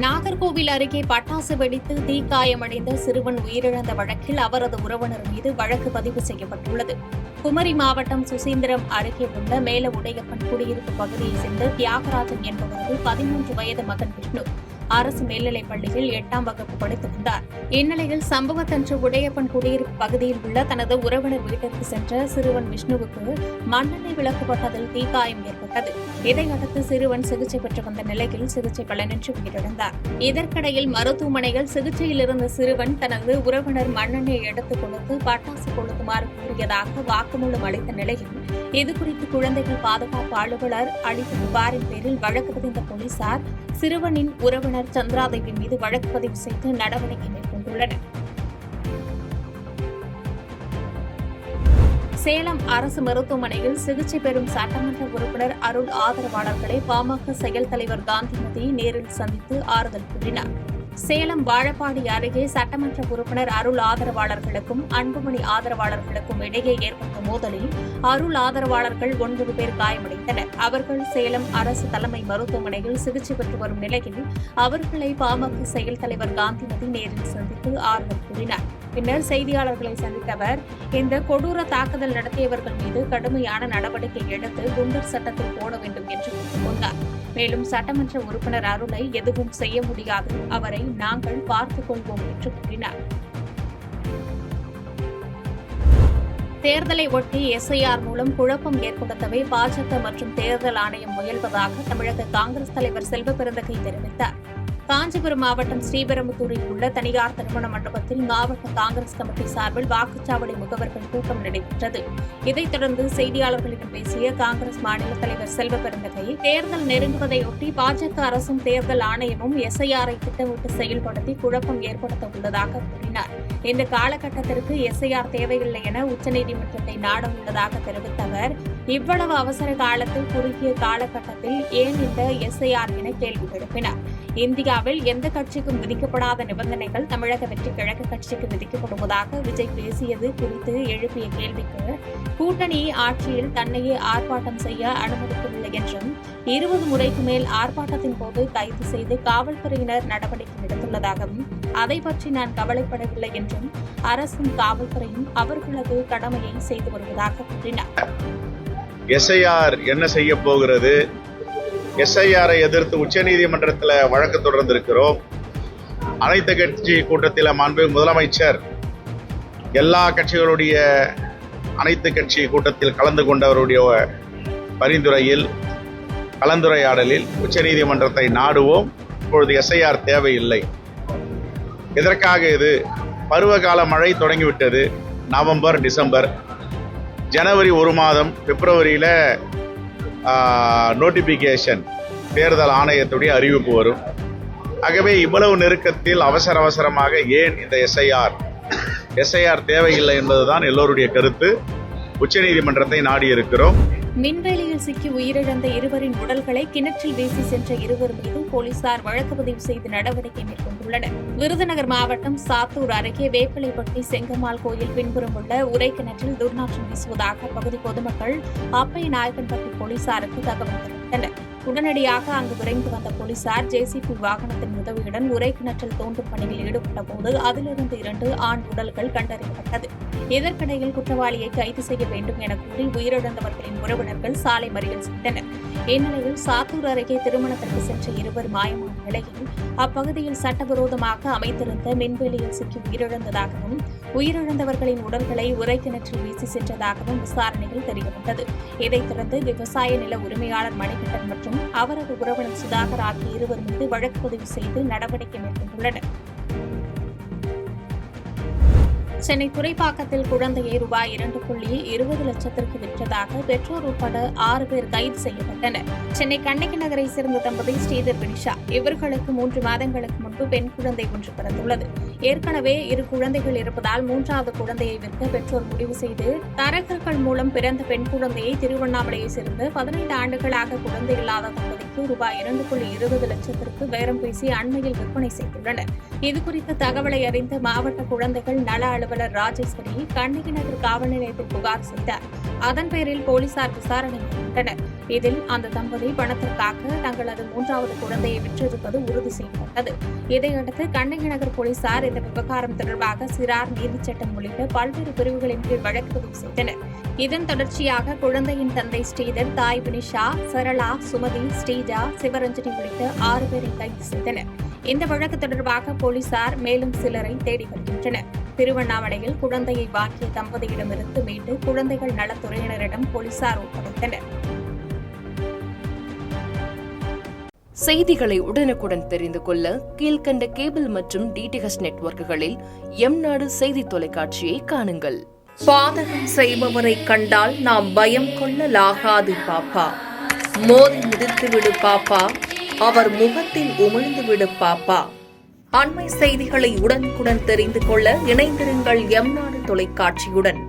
நாகர்கோவில் அருகே பட்டாசு வெடித்து தீக்காயமடைந்த சிறுவன் உயிரிழந்த வழக்கில் அவரது உறவினர் மீது வழக்கு பதிவு செய்யப்பட்டுள்ளது. குமரி மாவட்டம் சுசீந்திரம் அருகே உள்ள மேல உடையப்பன் குடியிருப்பு பகுதியைச் சேர்ந்த தியாகராஜன் என்பவரது 13 வயது மகன் விஷ்ணு அரசு மேல்நிலைப் பள்ளியில் 8ஆம் வகுப்பு படித்து வந்தார். இந்நிலையில் சம்பவத்தன்று உடையப்பன் குடியிருப்பு பகுதியில் உள்ள தனது உறவினர் வீட்டிற்கு சென்ற சிறுவன் விஷ்ணுவுக்கு மண்ணெண்ணெய் விளக்கப்பட்டதில் தீக்காயம் ஏற்பட்டது. இதையடுத்து சிறுவன் சிகிச்சை பெற்று வந்த நிலையில் சிகிச்சை பலனின்றி உயிரிழந்தார். இதற்கிடையில் மருத்துவமனையில் சிகிச்சையில் இருந்த சிறுவன் தனது உறவினர் மண்ணெண்ணெயை எடுத்துக் கொடுத்து பட்டாசு கொளுத்துமாறு கூறியதாக வாக்குமூலம் அளித்த நிலையில் இதுகுறித்து குழந்தைகள் பாதுகாப்பு அலுவலர் அளித்த புகாரின் பேரில் வழக்கு பதிந்த போலீசார் சிறுவனின் உறவினர் சந்திராதேவி மீது வழக்கு பதிவு செய்து நடவடிக்கை மேற்கொண்டுள்ளனர். சேலம் அரசு மருத்துவமனையில் சிகிச்சை பெறும் சட்டமன்ற உறுப்பினர் அருள் ஆதரவாளர்களை பாமக செயல் தலைவர் காந்திமதி நேரில் சந்தித்து ஆறுதல் கூறினார். சேலம் வாழப்பாடி அருகே சட்டமன்ற உறுப்பினர் அருள் ஆதரவாளர்களுக்கும் அன்புமணி ஆதரவாளர்களுக்கும் இடையே ஏற்பட்ட மோதலில் அருள் ஆதரவாளர்கள் 9 பேர் காயமடைந்தனர். அவர்கள் சேலம் அரசு தலைமை மருத்துவமனையில் சிகிச்சை பெற்று வரும் நிலையில் அவர்களை பாமக செயல் தலைவர் காந்திமதி நேரில் சந்தித்து ஆறுதல் கூறினார். பின்னர் செய்தியாளர்களை சந்தித்த அவர், இந்த கொடூர தாக்குதல் நடத்தியவர்கள் மீது கடுமையான நடவடிக்கை எடுத்து குண்டர் சட்டத்தில் போட வேண்டும் என்று கேட்டுக் கொண்டார். மேலும் சட்டமன்ற உறுப்பினர் அருளை எதுவும் செய்ய முடியாது, அவரை நாங்கள் பார்த்துக் கொள்வோம் என்று கூறினார். தேர்தலை ஒட்டி எஸ்ஐஆர் மூலம் குழப்பம் ஏற்படுத்தவே பாஜக மற்றும் தேர்தல் ஆணையம் முயல்வதாக தமிழக காங்கிரஸ் தலைவர் செல்வ பெருந்தகை தெரிவித்தார். காஞ்சிபுரம் மாவட்டம் ஸ்ரீபெரும்புதூரில் உள்ள தனியார் திருமண மண்டபத்தில் மாவட்ட காங்கிரஸ் கமிட்டி சார்பில் வாக்குச்சாவடி முகவர்கள் கூட்டம் நடைபெற்றது. இதைத் தொடர்ந்து செய்தியாளர்களிடம் பேசிய காங்கிரஸ் மாநில தலைவர் செல்வ பெருந்தகை, தேர்தல் நெருங்குவதையொட்டி பாஜக அரசும் தேர்தல் ஆணையமும் எஸ்ஐஆரை திட்டமிட்டு செயல்படுத்தி குழப்பம் ஏற்படுத்த உள்ளதாக கூறினார். இந்த காலகட்டத்திற்கு எஸ்ஐஆர் தேவையில்லை என உச்சநீதிமன்றத்தை நாட உள்ளதாக தெரிவித்த அவர், இவ்வளவு அவசர காலத்தில் குறுகிய காலகட்டத்தில் ஏன் இந்த எஸ்ஐஆர் என கேள்வி எழுப்பினார். இந்தியாவில் எந்த கட்சிக்கும் விதிக்கப்படாத நிபந்தனைகள் தமிழக வெற்றி கழக கட்சிக்கு விதிக்கப்படுவதாக விஜய் பேசியது குறித்து எழுப்பிய கேள்விக்கு, கூட்டணி ஆட்சியில் தன்னையே ஆர்ப்பாட்டம் செய்ய அனுமதிக்கவில்லை என்றும் 20 முறைக்கு மேல் ஆர்ப்பாட்டத்தின் போது கைது செய்து காவல்துறையினர் நடவடிக்கை எடுத்துள்ளதாகவும், அதை பற்றி நான் கவலைப்படவில்லை என்றும் அரசும் காவல்துறையும் அவர்களது கடமையை செய்து வருவதாக கூறினார். எஸ்ஐஆர் என்ன செய்ய போகிறது? எஸ்ஐஆரை எதிர்த்து உச்சநீதிமன்றத்தில் வழக்கு தொடர்ந்திருக்கிறோம். அனைத்து கட்சி கூட்டத்தில் மாண்பு முதலமைச்சர் எல்லா கட்சிகளுடைய அனைத்து கட்சி கூட்டத்தில் கலந்து கொண்டவருடைய பரிந்துரையில் கலந்துரையாடலில் உச்சநீதிமன்றத்தை நாடுவோம். இப்பொழுது எஸ்ஐஆர் தேவையில்லை. எதற்காக? இது பருவகால மழை தொடங்கிவிட்டது. நவம்பர், டிசம்பர், ஜனவரி 1 மாதம், பிப்ரவரியில் நோட்டிபிகேஷன் தேர்தல் ஆணையத்துடைய அறிவிப்பு வரும். ஆகவே இவ்வளவு நெருக்கத்தில் அவசரமாக ஏன் இந்த எஸ்ஐஆர் தேவையில்லை என்பதுதான் எல்லோருடைய கருத்து. உச்சநீதிமன்றத்தை நாடியிருக்கிறோம். மின்வேலியில் சிக்கி உயிரிழந்த இருவரின் உடல்களை கிணற்றில் வீசி சென்ற இருவர் மீது போலீசார் வழக்கு பதிவு செய்து நடவடிக்கை மேற்கொண்டுள்ளனர். விருதுநகர் மாவட்டம் சாத்தூர் அருகே வேப்பிலைப்பட்டி செங்கம்மாள் கோயில் பின்புறம் உள்ள உரை கிணற்றில் துர்நாற்றம் வீசுவதாக அப்பகுதி பொதுமக்கள் அப்பைய நாயக்கன்பட்டி போலீசாருக்கு தகவல் தெரிவித்தனர். உடனடியாக அங்கு விரைந்து வந்த போலீசார் ஜேசிபி வாகனத்தின் உதவியுடன் உரை கிணற்றில் தோண்டும் பணியில் ஈடுபட்ட போது அதிலிருந்து 2 ஆண் உடல்கள் கண்டறியப்பட்டது. இதற்கிடையில் குற்றவாளியை கைது செய்ய வேண்டும் என கூறி உயிரிழந்தவர்களின் உறவினர்கள் சாலை மறியல் செய்தனர். இந்நிலையில் சாத்தூர் அருகே திருமணத்திற்கு சென்ற இருவர் மாயமான நிலையில் அப்பகுதியில் சட்டவிரோதமாக அமைத்திருந்த மின்வேலியில் சிக்கி உயிரிழந்ததாகவும், உயிரிழந்தவர்களின் உடல்களை உரை கிணற்றில் வீசி சென்றதாகவும் விசாரணையில் தெரியவந்தது. இதைத் தொடர்ந்து விவசாய நில உரிமையாளர் மணிகண்டன் மற்றும் அவரது உறவினர் சுதாகர் ஆகிய இருவர் மீது வழக்கு பதிவு செய்து நடவடிக்கை மேற்கொண்டுள்ளனர். சென்னை துறைப்பாக்கத்தில் குழந்தையை ரூபாய் 2.20 லட்சத்திற்கு விற்றதாக பெற்றோர் உட்பட 6 பேர் கைது செய்யப்பட்டனர். சென்னை கண்ணகி நகரை சேர்ந்த தம்பதி ஸ்ரீதர் வினிஷா. இவர்களுக்கு 3 மாதங்களுக்கு முன்பு பெண் குழந்தை ஒன்று பிறந்துள்ளது. ஏற்கனவே 2 குழந்தைகள் இருப்பதால் 3வது குழந்தையை விற்க பெற்றோர் முடிவு செய்து தரகர்கள் மூலம் பிறந்த பெண் குழந்தையை திருவண்ணாமலையை சேர்ந்த 15 ஆண்டுகளாக குழந்தை இல்லாத தம்பதிக்கு ரூபாய் 2.20 லட்சத்திற்கு பேரம் பேசி அண்மையில் விற்பனை செய்துள்ளனர். இதுகுறித்த தகவலை அறிந்த மாவட்ட குழந்தைகள் நல அலுவலர் ராஜேஸ்வரி கண்ணகி நகர் காவல் நிலையத்தில் புகார் செய்தார். அதன் பேரில் போலீசார் விசாரணை மேற்கொண்டனர். இதில் அந்த தம்பதி பணத்திற்காக தங்களது 3வது குழந்தையை விற்றிருப்பது உறுதி செய்யப்பட்டது. இதையடுத்து கண்ணகி நகர் போலீசார் இந்த விவகாரம் தொடர்பாக சிறார் நீதிச் சட்டம் உள்ளிட்ட பல்வேறு பிரிவுகளின் கீழ் வழக்கு பதிவு செய்தனர். இதன் தொடர்ச்சியாக குழந்தையின் தந்தை ஸ்ரீதர், தாய் வினிஷா, சரளா, சுமதி, ஸ்ரீஜா, சிவரஞ்சனி உள்ளிட்ட 6 பேரை கைது செய்தனர். இந்த வழக்கு தொடர்பாக போலீசார் மேலும் சிலரை தேடி வருகின்றனர். திருவண்ணாமலையில் குழந்தையை வாங்கிய தம்பதியிடமிருந்து மீட்டு குழந்தைகள் நலத்துறையினரிடம் போலீசார் ஒப்படைத்தனர். செய்திகளை உடனுக்குடன் தெரிந்து கொள்ள கீழ்க்கண்ட கேபிள் மற்றும் டிடிஎச் நெட்வொர்க்குகளில் எம்நாடு செய்தி தொலைக்காட்சியை காணுங்கள். பாதகம் செய்பவரை கண்டால் நாம் பயம் கொள்ளலாகாது பாப்பா. மோதி மிதித்துவிடு பாப்பா, அவர் முகத்தில் உமிழ்ந்துவிடு பாப்பா. அண்மை செய்திகளை உடனுக்குடன் தெரிந்து கொள்ள இணைந்திருங்கள் எம்நாடு தொலைக்காட்சியுடன்.